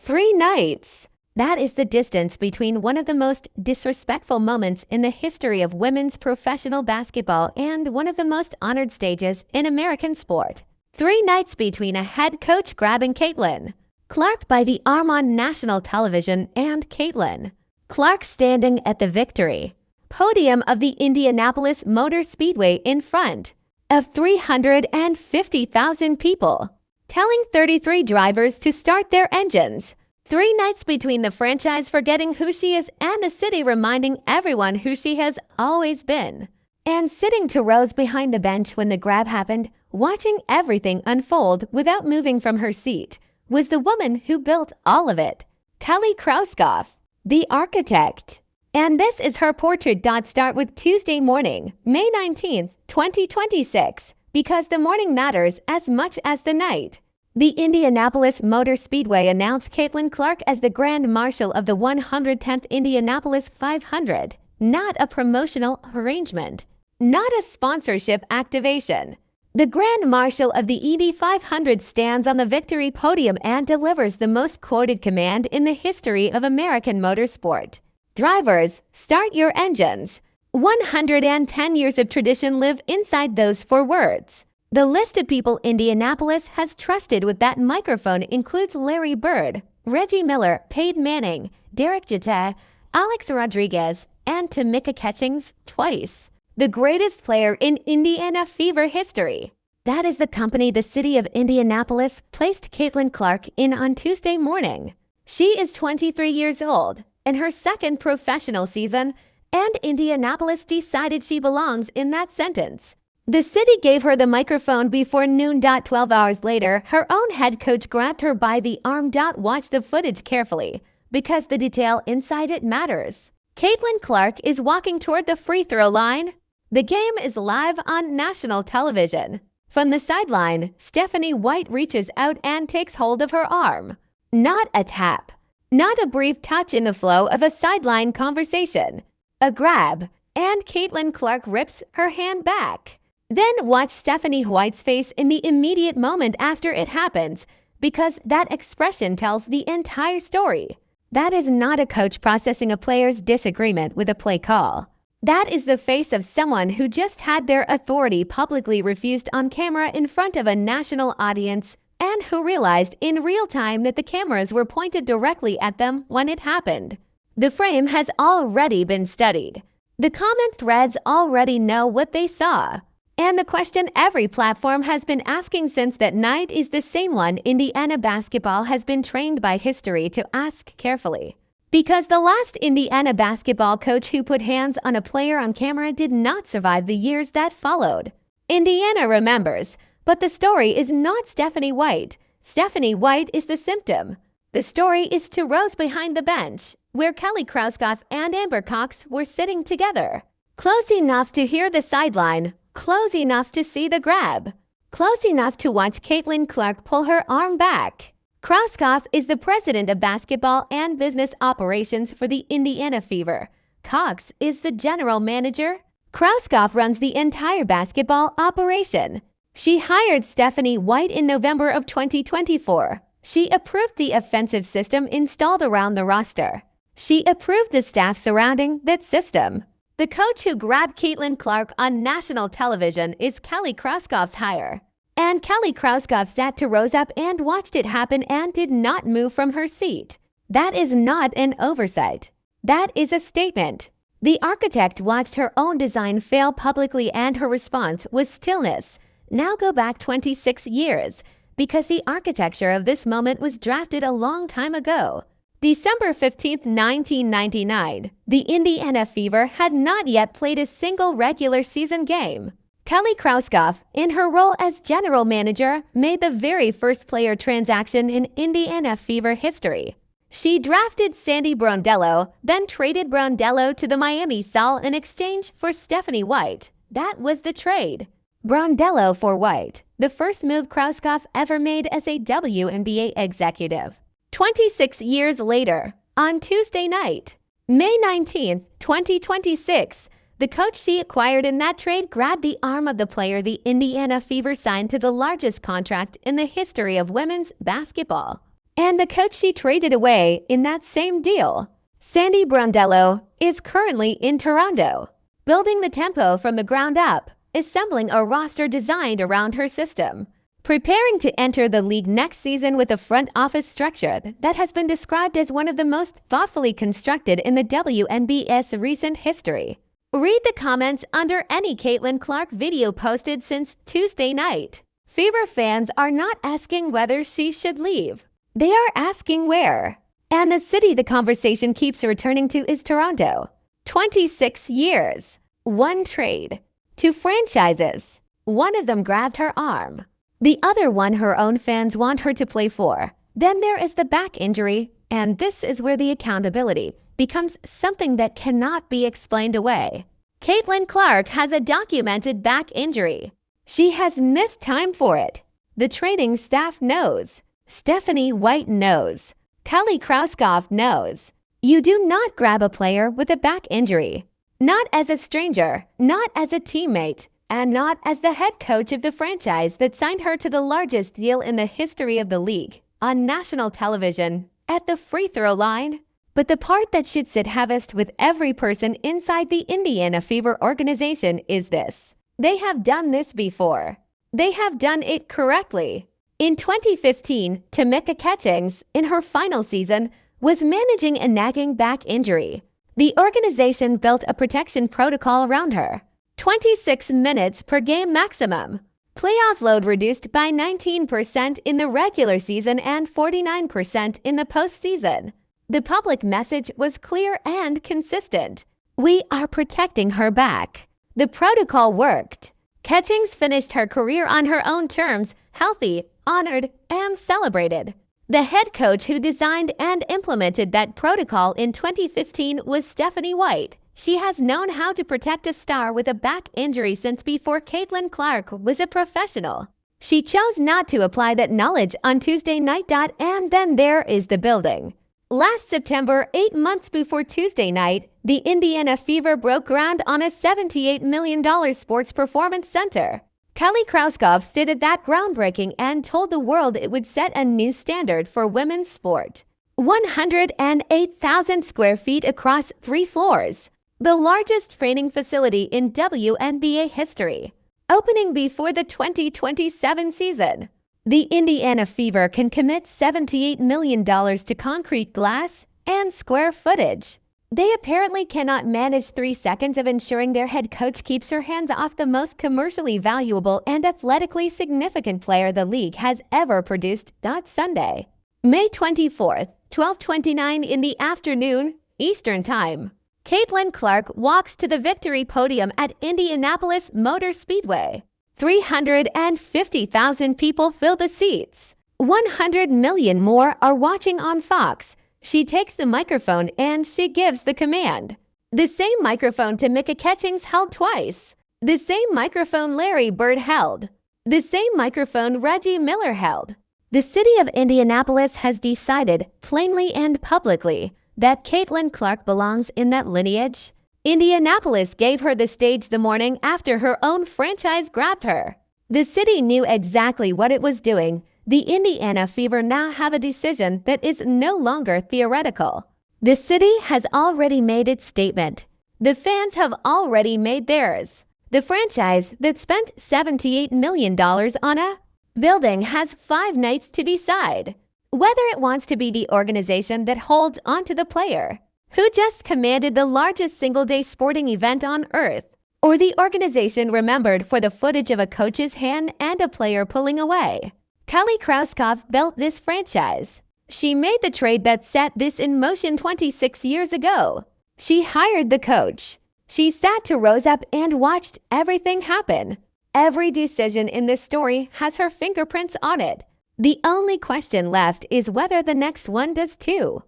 3 nights. That is the distance between one of the most disrespectful moments in the history of women's professional basketball and one of the most honored stages in American sport. 3 nights between a head coach grabbing Caitlin Clark by the arm on national television and Caitlin Clark standing at the victory podium of the Indianapolis Motor Speedway in front of 350,000 people, telling 33 drivers to start their engines. 3 nights between the franchise forgetting who she is and the city reminding everyone who she has always been. And sitting 2 rows behind the bench when the grab happened, watching everything unfold without moving from her seat, was the woman who built all of it, Krauskopf, the architect. And this is her portrait. Start with Tuesday morning, May 19th, 2026, because the morning matters as much as the night. The Indianapolis Motor Speedway announced Caitlin Clark as the Grand Marshal of the 110th Indianapolis 500, not a promotional arrangement, not a sponsorship activation. The Grand Marshal of the Indy 500 stands on the victory podium and delivers the most quoted command in the history of American motorsport. Drivers, start your engines. 110 years of tradition live inside those 4 words. The list of people Indianapolis has trusted with that microphone includes Larry Bird, Reggie Miller, Peyton Manning, Derek Jeter, Alex Rodriguez, and Tamika Catchings twice. The greatest player in Indiana Fever history. That is the company the city of Indianapolis placed Caitlin Clark in on Tuesday morning. She is 23 years old, in her 2nd professional season, and Indianapolis decided she belongs in that sentence. The city gave her the microphone before noon. 12 hours later, her own head coach grabbed her by the arm. Watch the footage carefully, because the detail inside it matters. Caitlin Clark is walking toward the free throw line. The game is live on national television. From the sideline, Stephanie White reaches out and takes hold of her arm. Not a tap. Not a brief touch in the flow of a sideline conversation. A grab, and Caitlin Clark rips her hand back. Then watch Stephanie White's face in the immediate moment after it happens, because that expression tells the entire story. That is not a coach processing a player's disagreement with a play call. That is the face of someone who just had their authority publicly refused on camera in front of a national audience and who realized in real time that the cameras were pointed directly at them when it happened. The frame has already been studied. The comment threads already know what they saw. And the question every platform has been asking since that night is the same one Indiana basketball has been trained by history to ask carefully. Because the last Indiana basketball coach who put hands on a player on camera did not survive the years that followed. Indiana remembers, but the story is not Stephanie White. Stephanie White is the symptom. The story is 2 rows behind the bench, where Kelly Krauskopf and Amber Cox were sitting together. Close enough to hear the sideline, close enough to see the grab, close enough to watch Caitlin Clark pull her arm back. Krauskopf is the president of basketball and business operations for the Indiana Fever. Cox is the general manager. Krauskopf runs the entire basketball operation. She hired Stephanie White in November of 2024. She approved the offensive system installed around the roster. She approved the staff surrounding that system. The coach who grabbed Caitlin Clark on national television is Kelly Krauskopf's hire. And Kelly Krauskopf sat 2 rows up and watched it happen and did not move from her seat. That is not an oversight. That is a statement. The architect watched her own design fail publicly and her response was stillness. Now go back 26 years, because the architecture of this moment was drafted a long time ago. December 15, 1999, the Indiana Fever had not yet played a single regular season game. Kelly Krauskopf, in her role as general manager, made the very first player transaction in Indiana Fever history. She drafted Sandy Brondello, then traded Brondello to the Miami Sol in exchange for Stephanie White. That was the trade. Brondello for White, the first move Krauskopf ever made as a WNBA executive. 26 years later, on Tuesday night, May 19, 2026, the coach she acquired in that trade grabbed the arm of the player the Indiana Fever signed to the largest contract in the history of women's basketball. and the coach she traded away in that same deal, Sandy Brondello, is currently in Toronto, building the tempo from the ground up, assembling a roster designed around her system, preparing to enter the league next season with a front office structure that has been described as one of the most thoughtfully constructed in the WNBA's recent history. Read the comments under any Caitlin Clark video posted since Tuesday night. Fever fans are not asking whether she should leave. They are asking where. And the city the conversation keeps returning to is Toronto. 26 years. One trade. 2 franchises. One of them grabbed her arm. The other one her own fans want her to play for. Then there is the back injury, and this is where the accountability becomes something that cannot be explained away. Caitlin Clark has a documented back injury. She has missed time for it. The training staff knows. Stephanie White knows. Kelly Krauskopf knows. You do not grab a player with a back injury. Not as a stranger, not as a teammate, and not as the head coach of the franchise that signed her to the largest deal in the history of the league, on national television, at the free throw line. But the part that should sit heaviest with every person inside the Indiana Fever organization is this. They have done this before. They have done it correctly. In 2015, Tamika Catchings, in her final season, was managing a nagging back injury. The organization built a protection protocol around her. 26 minutes per game maximum. Playoff load reduced by 19% in the regular season and 49% in the postseason. The public message was clear and consistent. We are protecting her back. The protocol worked. Catchings finished her career on her own terms, healthy, honored, and celebrated. The head coach who designed and implemented that protocol in 2015 was Stephanie White. She has known how to protect a star with a back injury since before Caitlin Clark was a professional. She chose not to apply that knowledge on Tuesday night. And then there is the building. Last September, 8 months before Tuesday night, the Indiana Fever broke ground on a $78 million sports performance center. Kelly Krauskopf stood at that groundbreaking and told the world it would set a new standard for women's sport. 108,000 square feet across 3 floors. The largest training facility in WNBA history. Opening before the 2027 season. The Indiana Fever can commit $78 million to concrete glass and square footage. They apparently cannot manage 3 seconds of ensuring their head coach keeps her hands off the most commercially valuable and athletically significant player the league has ever produced. Sunday, May 24th, 12:29 in the afternoon, Eastern Time. Caitlin Clark walks to the victory podium at Indianapolis Motor Speedway. 350,000 people fill the seats. 100 million more are watching on Fox. She takes the microphone and she gives the command. The same microphone Tamika Catchings held twice. The same microphone Larry Bird held. The same microphone Reggie Miller held. The city of Indianapolis has decided, plainly and publicly, that Caitlin Clark belongs in that lineage. Indianapolis gave her the stage the morning after her own franchise grabbed her. The city knew exactly what it was doing. The Indiana Fever now have a decision that is no longer theoretical. The city has already made its statement. The fans have already made theirs. The franchise that spent $78 million on a building has 5 nights to decide whether it wants to be the organization that holds onto the player who just commanded the largest single-day sporting event on earth, or the organization remembered for the footage of a coach's hand and a player pulling away. Kelly Krauskopf built this franchise. She made the trade that set this in motion 26 years ago. She hired the coach. She sat to rose up and watched everything happen. Every decision in this story has her fingerprints on it. The only question left is whether the next one does too.